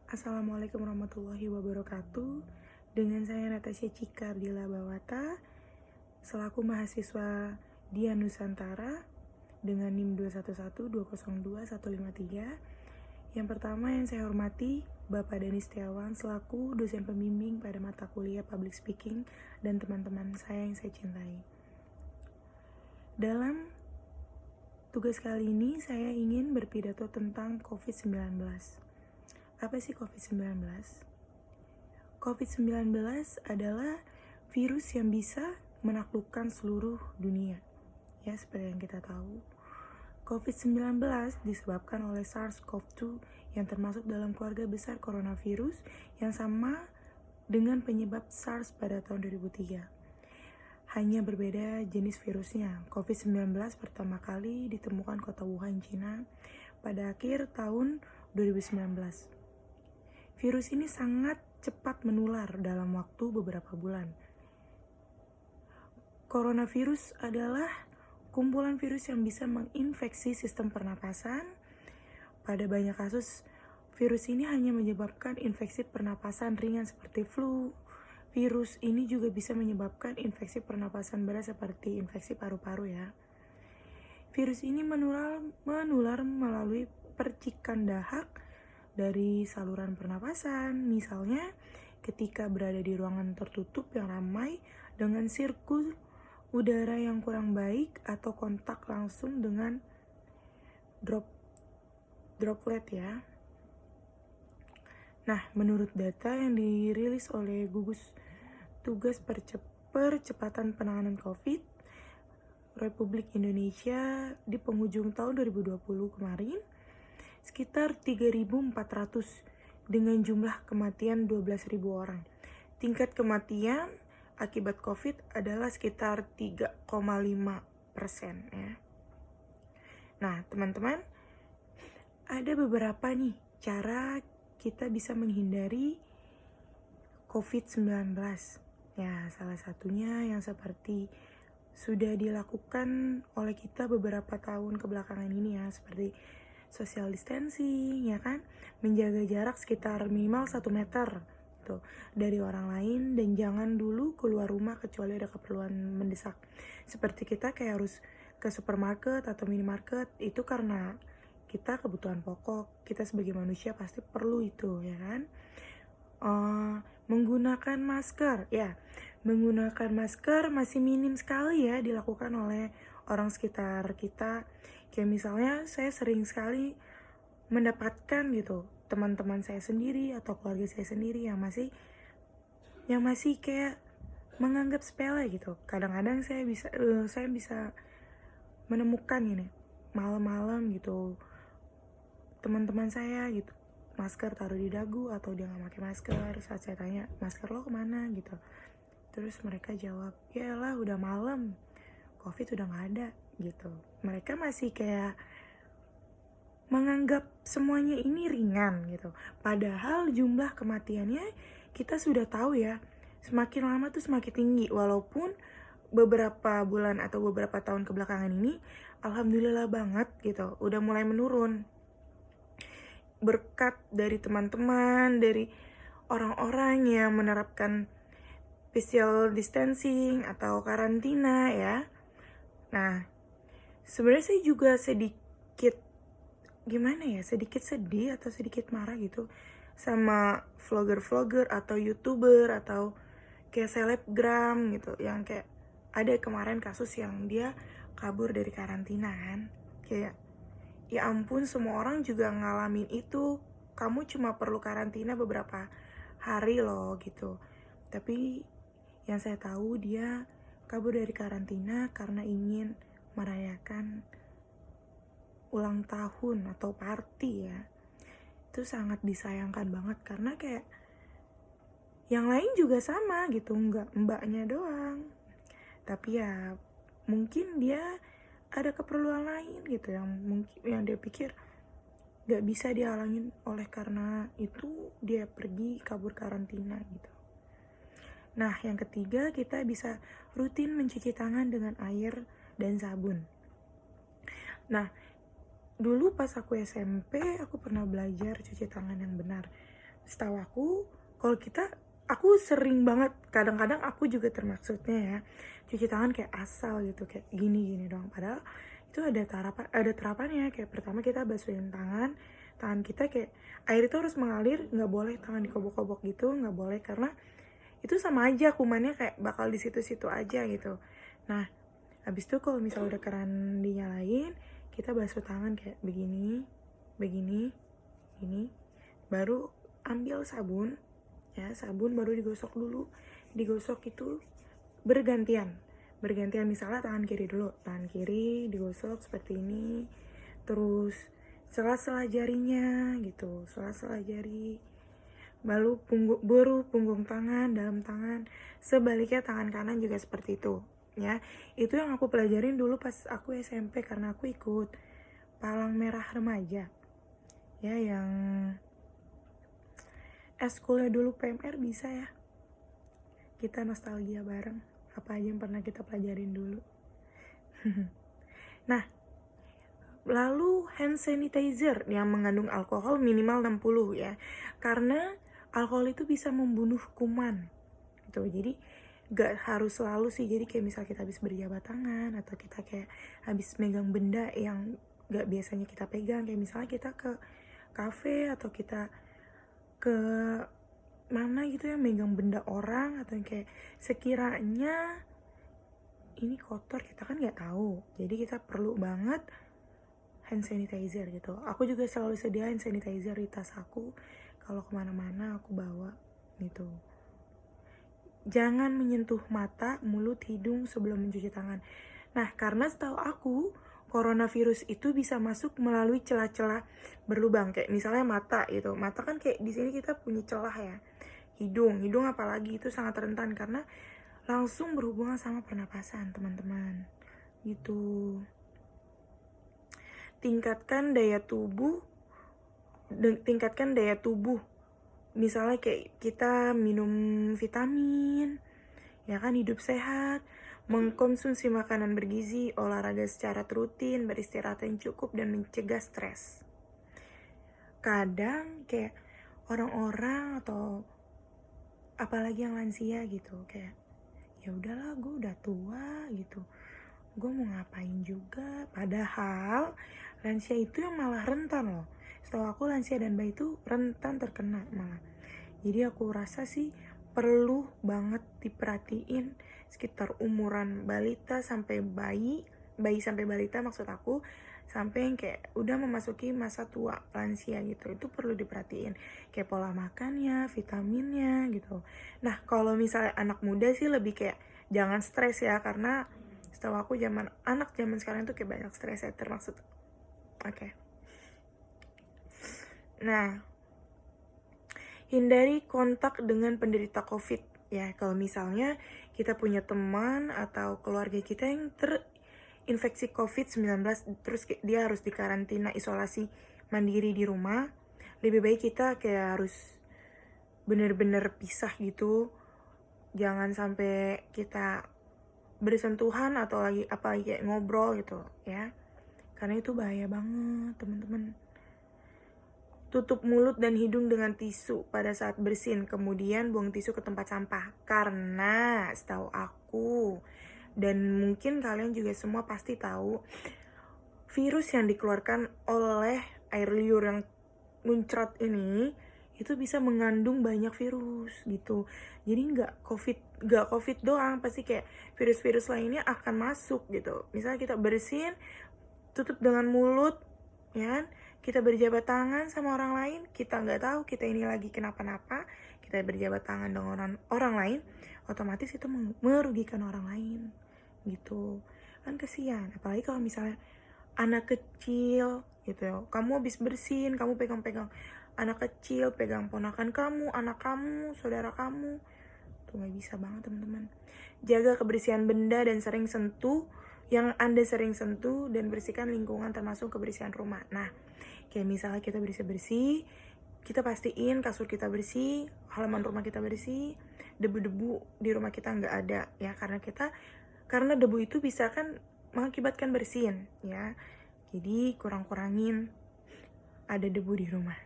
Assalamualaikum warahmatullahi wabarakatuh. Dengan saya Natasha Cikardila Bawata, selaku mahasiswa Dia Nusantara dengan NIM 211202153. Yang pertama yang saya hormati Bapak Dani Setiawan selaku dosen pembimbing pada mata kuliah Public Speaking dan teman-teman saya yang saya cintai. Dalam tugas kali ini saya ingin berpidato tentang COVID-19. Apa sih COVID-19? COVID-19 adalah virus yang bisa menaklukkan seluruh dunia. Ya, seperti yang kita tahu. COVID-19 disebabkan oleh SARS-CoV-2 yang termasuk dalam keluarga besar coronavirus yang sama dengan penyebab SARS pada tahun 2003. Hanya berbeda jenis virusnya. COVID-19 pertama kali ditemukan kota Wuhan, Cina pada akhir tahun 2019. Virus ini sangat cepat menular dalam waktu beberapa bulan. Coronavirus adalah kumpulan virus yang bisa menginfeksi sistem pernapasan. Pada banyak kasus, virus ini hanya menyebabkan infeksi pernapasan ringan seperti flu. Virus ini juga bisa menyebabkan infeksi pernapasan berat seperti infeksi paru-paru ya. Virus ini menular melalui percikan dahak dari saluran pernapasan, misalnya ketika berada di ruangan tertutup yang ramai dengan sirkulasi udara yang kurang baik atau kontak langsung dengan droplet ya. Nah, menurut data yang dirilis oleh gugus tugas percepatan penanganan COVID Republik Indonesia di penghujung tahun 2020 kemarin, sekitar 3.400 dengan jumlah kematian 12.000 orang. Tingkat kematian akibat COVID adalah sekitar 3,5% ya. Nah, teman-teman, ada beberapa nih cara kita bisa menghindari COVID-19. Ya, salah satunya yang seperti sudah dilakukan oleh kita beberapa tahun kebelakangan ini ya, seperti social distancing ya kan, menjaga jarak sekitar minimal 1 meter tuh dari orang lain, dan jangan dulu keluar rumah kecuali ada keperluan mendesak. Seperti kita kayak harus ke supermarket atau minimarket, itu karena kita kebutuhan pokok, kita sebagai manusia pasti perlu itu ya kan. Menggunakan masker ya, menggunakan masker masih minim sekali ya dilakukan oleh orang sekitar kita. Kayak misalnya saya sering sekali mendapatkan gitu teman-teman saya sendiri atau keluarga saya sendiri yang masih kayak menganggap sepele gitu. Kadang-kadang saya bisa menemukan ini malam-malam gitu teman-teman saya gitu masker taruh di dagu atau dia nggak pakai masker. Saat saya tanya, masker lo kemana gitu, terus mereka jawab, ya lah udah malam, COVID udah nggak ada gitu. Mereka masih kayak menganggap semuanya ini ringan gitu. Padahal jumlah kematiannya kita sudah tahu ya, semakin lama tuh semakin tinggi. Walaupun beberapa bulan atau beberapa tahun kebelakangan ini alhamdulillah banget gitu udah mulai menurun. Berkat dari teman-teman, dari orang-orang yang menerapkan physical distancing atau karantina ya. Nah, sebenarnya saya juga sedikit sedih atau sedikit marah gitu sama vlogger-vlogger atau YouTuber atau kayak selebgram gitu, yang kayak ada kemarin kasus yang dia kabur dari karantina kan. Kayak ya ampun, semua orang juga ngalamin itu, kamu cuma perlu karantina beberapa hari loh gitu. Tapi yang saya tahu dia kabur dari karantina karena ingin merayakan ulang tahun atau party ya. Itu sangat disayangkan banget karena kayak yang lain juga sama gitu, nggak mbaknya doang. Tapi ya mungkin dia ada keperluan lain gitu yang dia pikir gak bisa dihalangin, oleh karena itu dia pergi kabur karantina gitu. Nah, yang ketiga, kita bisa rutin mencuci tangan dengan air dan sabun. Nah, dulu pas aku SMP aku pernah belajar cuci tangan yang benar. setahu aku sering banget, kadang-kadang aku juga termaksudnya ya, cuci tangan kayak asal gitu, kayak gini doang. Padahal itu ada terapannya. Kayak pertama kita basuhin tangan kita, kayak air itu harus mengalir, nggak boleh tangan dikobok-kobok gitu, nggak boleh, karena itu sama aja kumannya kayak bakal di situ-situ aja gitu. Nah, habis itu kalau misal udah keran dinyalain, kita basuh tangan kayak begini, ini, baru ambil sabun, ya sabun baru digosok dulu. Digosok itu bergantian, misalnya tangan kiri dulu, tangan kiri digosok seperti ini, terus sela-sela jarinya gitu, sela-sela jari, baru punggung tangan, dalam tangan, sebaliknya tangan kanan juga seperti itu ya. Itu yang aku pelajarin dulu pas aku SMP, karena aku ikut Palang Merah Remaja ya, yang eskulnya dulu PMR. Bisa ya kita nostalgia bareng apa aja yang pernah kita pelajarin dulu. Nah, lalu hand sanitizer yang mengandung alkohol minimal 60 ya, karena alkohol itu bisa membunuh kuman gitu. Jadi gak harus selalu sih, jadi kayak misal kita habis berjabat tangan atau kita kayak habis megang benda yang gak biasanya kita pegang, kayak misalnya kita ke kafe atau kita ke mana gitu ya, megang benda orang, atau yang kayak sekiranya ini kotor, kita kan nggak tahu, jadi kita perlu banget hand sanitizer gitu. Aku juga selalu sedia hand sanitizer di tas aku, kalau kemana-mana aku bawa gitu. Jangan menyentuh mata, mulut, hidung sebelum mencuci tangan. Nah, karena setahu aku coronavirus itu bisa masuk melalui celah-celah berlubang, kayak misalnya mata gitu. Mata kan kayak di sini kita punya celah ya. Hidung apalagi itu sangat rentan karena langsung berhubungan sama pernapasan, teman-teman. Gitu. Tingkatkan daya tubuh. Misalnya kayak kita minum vitamin, ya kan, hidup sehat, mengkonsumsi makanan bergizi, olahraga secara rutin, beristirahat yang cukup, dan mencegah stres. Kadang kayak orang-orang atau apalagi yang lansia gitu, kayak ya udahlah gue udah tua gitu, gue mau ngapain juga. Padahal lansia itu yang malah rentan loh. Setahu aku lansia dan bayi itu rentan terkena malah. Jadi aku rasa sih perlu banget diperhatiin sekitar umuran balita sampai bayi sampai balita maksud aku, sampai yang kayak udah memasuki masa tua lansia gitu. Itu perlu diperhatiin kayak pola makannya, vitaminnya gitu. Nah, kalau misalnya anak muda sih lebih kayak jangan stres ya, karena setahu aku anak zaman sekarang tuh kayak banyak stres ya, termaksud. Oke. Nah, hindari kontak dengan penderita COVID ya. Kalau misalnya kita punya teman atau keluarga kita yang terinfeksi COVID-19, terus dia harus dikarantina isolasi mandiri di rumah, lebih baik kita kayak harus bener-bener pisah gitu. Jangan sampai kita bersentuhan atau apalagi kayak ngobrol gitu ya, karena itu bahaya banget, teman-teman. Tutup mulut dan hidung dengan tisu pada saat bersin, kemudian buang tisu ke tempat sampah. Karena setahu aku, dan mungkin kalian juga semua pasti tahu, virus yang dikeluarkan oleh air liur yang muncrat ini itu bisa mengandung banyak virus gitu. Jadi nggak covid doang, pasti kayak virus-virus lainnya akan masuk gitu. Misalnya kita bersin, tutup dengan mulut, ya kan? Kita berjabat tangan sama orang lain, kita nggak tahu kita ini lagi kenapa-napa, kita berjabat tangan dengan orang lain, otomatis itu merugikan orang lain gitu. Kan kesian, apalagi kalau misalnya anak kecil gitu, kamu habis bersin, kamu pegang-pegang anak kecil, pegang ponakan kamu, anak kamu, saudara kamu, tuh nggak bisa banget, teman-teman. Jaga kebersihan benda dan sering sentuh yang Anda sering sentuh, dan bersihkan lingkungan termasuk kebersihan rumah. Nah, kayak misalnya kita bersih-bersih, kita pastiin kasur kita bersih, halaman rumah kita bersih, debu-debu di rumah kita nggak ada ya, karena debu itu bisa kan mengakibatkan bersin ya. Jadi kurangin ada debu di rumah.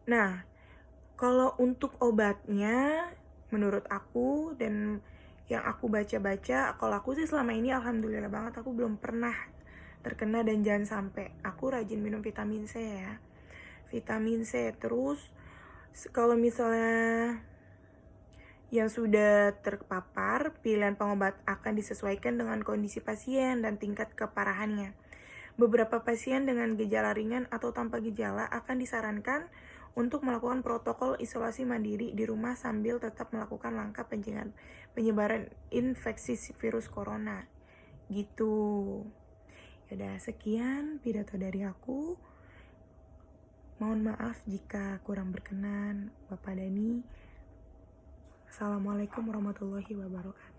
Nah, kalau untuk obatnya, menurut aku dan yang aku baca-baca, kalau aku sih selama ini alhamdulillah banget aku belum pernah terkena, dan jangan sampai. Aku rajin minum vitamin C ya. Vitamin C terus kalau misalnya yang sudah terpapar, pilihan pengobat akan disesuaikan dengan kondisi pasien dan tingkat keparahannya. Beberapa pasien dengan gejala ringan atau tanpa gejala akan disarankan untuk melakukan protokol isolasi mandiri di rumah sambil tetap melakukan langkah pencegahan penyebaran infeksi virus corona. Gitu. Yaudah, sekian pidato dari aku. Mohon maaf jika kurang berkenan, Bapak Dani. Assalamualaikum warahmatullahi wabarakatuh.